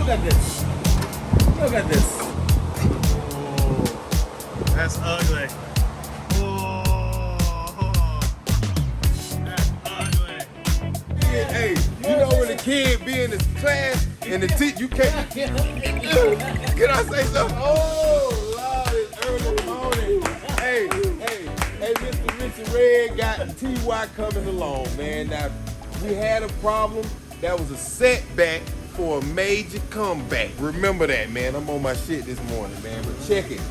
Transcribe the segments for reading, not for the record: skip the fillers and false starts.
at this. Look at this. Oh, that's ugly. Oh, that's ugly. Yeah, hey, you know when a kid be in his class and the teacher, you can't. Can I say something? Oh, Lord, it's early in the morning. Hey, Mr. Richard Red got TY coming along, man. Now, we had a problem. That was a setback for a major comeback. Remember that, man. I'm on my shit this morning, man. But check it.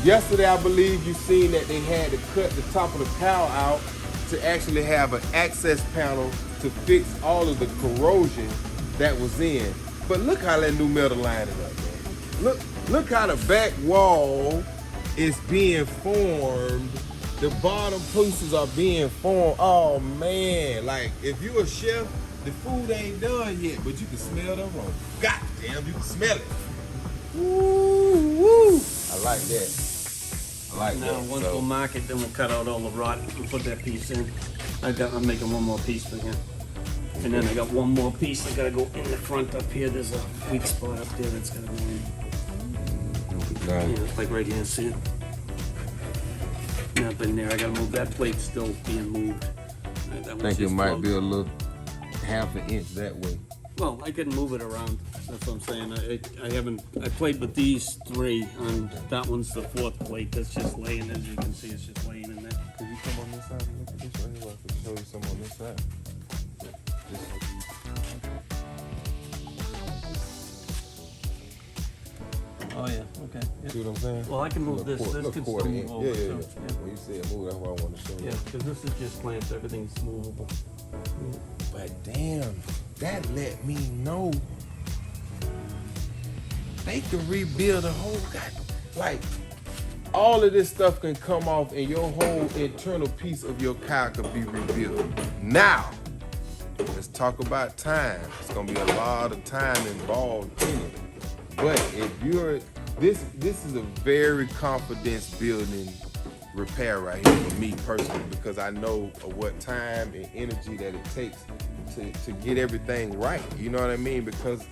Yesterday, I believe you seen that they had to cut the top of the cowl out to actually have an access panel to fix all of the corrosion that was in. But look how that new metal lining up, man. Look how the back wall is being formed. The bottom pieces are being formed. Oh man, like if you're a chef, the food ain't done yet, but you can smell the aroma. God damn, you can smell it. Woo, woo. I like that. I like Now, that. once we'll mark it, then we'll cut out all the rot and put that piece in. I'm making one more piece for him. And then I got one more piece that gotta go in the front up here. There's a weak spot up there that's gotta go in. Yeah, it's like right here, see it? Up in there, I gotta move that plate, still being moved. I think it might be a little half an inch that way. Well, I can move it around. That's what I'm saying. I played with these three, and that one's the fourth plate. That's just laying, as you can see, it's just laying in there. Could you come on this side and look at this right here? I could show you some on this side. Oh yeah, okay. Yeah. See what I'm saying? Well, I can move this. This can still move over. Yeah. too. When you said move, that's what I want to show you. Yeah, because this is just clamps. Everything's movable. But damn, that let me know they can rebuild a whole like all of this stuff can come off and your whole internal piece of your car could be rebuilt. Now, let's talk about time. It's gonna be a lot of time involved in it. But if you're this is a very confidence building repair right here for me personally, because I know of what time and energy that it takes to get everything right. You know what I mean? Because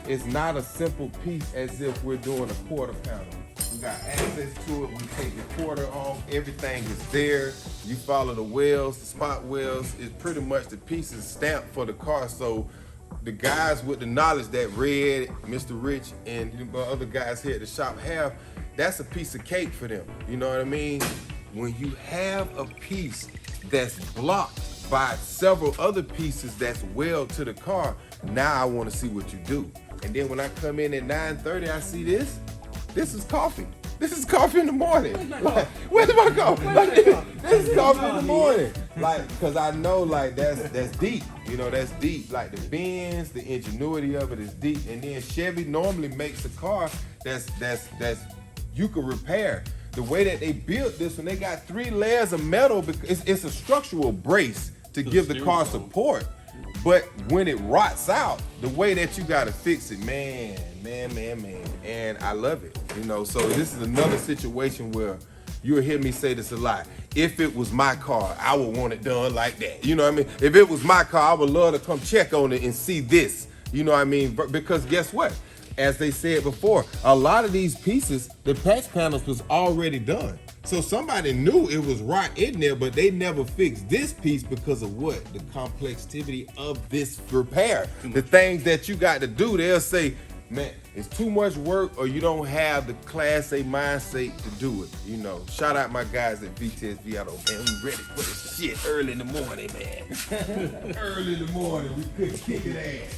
it's not a simple piece as if we're doing a quarter panel. We got access to it. We take the quarter off. Everything is there. You follow the wells, the spot wells. It's pretty much the pieces stamped for the car. So the guys with the knowledge that Red, Mr. Rich, and the other guys here at the shop have, that's a piece of cake for them. You know what I mean? When you have a piece that's blocked by several other pieces that's welded to the car, now I want to see what you do. And then when I come in at 9:30, I see this. This is coffee. This is coffee in the morning. Where's my coffee? This is coffee in the morning. Like, cause I know like that's deep. You know, that's deep. Like the bends, the ingenuity of it is deep. And then Chevy normally makes a car that's you can repair. The way that they built this one, they got 3 layers of metal because it's a structural brace to give the car support. But when it rots out, the way that you gotta fix it, man. And I love it, you know. So this is another situation where you'll hear me say this a lot. If it was my car, I would want it done like that. You know what I mean? If it was my car, I would love to come check on it and see this. You know what I mean? Because guess what? As they said before, a lot of these pieces, the patch panels was already done. So somebody knew it was right in there, but they never fixed this piece because of what? The complexity of this repair. The things that you got to do, they'll say, man, it's too much work or you don't have the Class A mindset to do it. You know, shout out my guys at VTSV Auto, man. We ready for this shit early in the morning, man. Early in the morning, we couldn't kick it ass.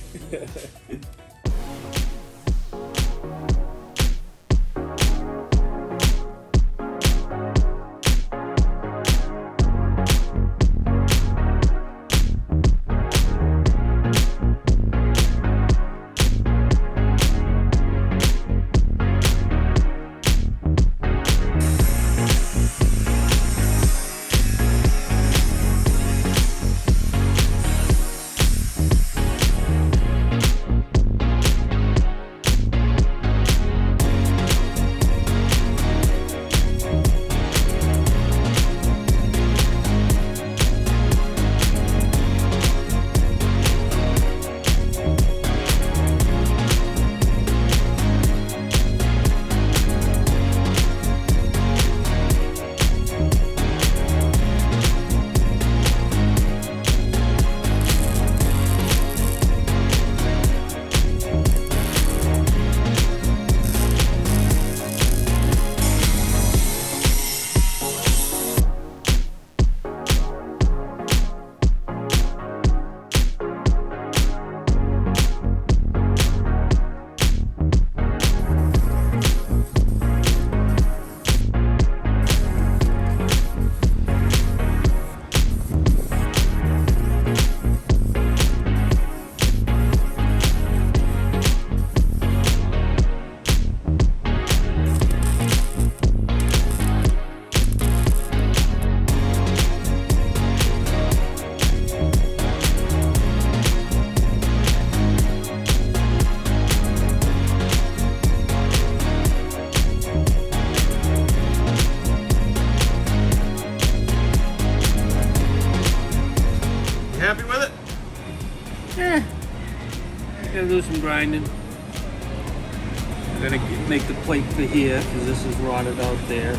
gotta do some grinding. I gotta make the plate for here because this is rotted out there.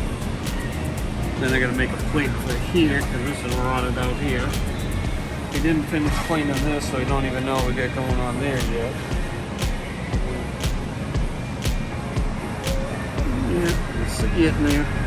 Then I gotta make a plate for here because this is rotted out here. We didn't finish cleaning this, so we don't even know what we got going on there yet. Yeah, it's getting there.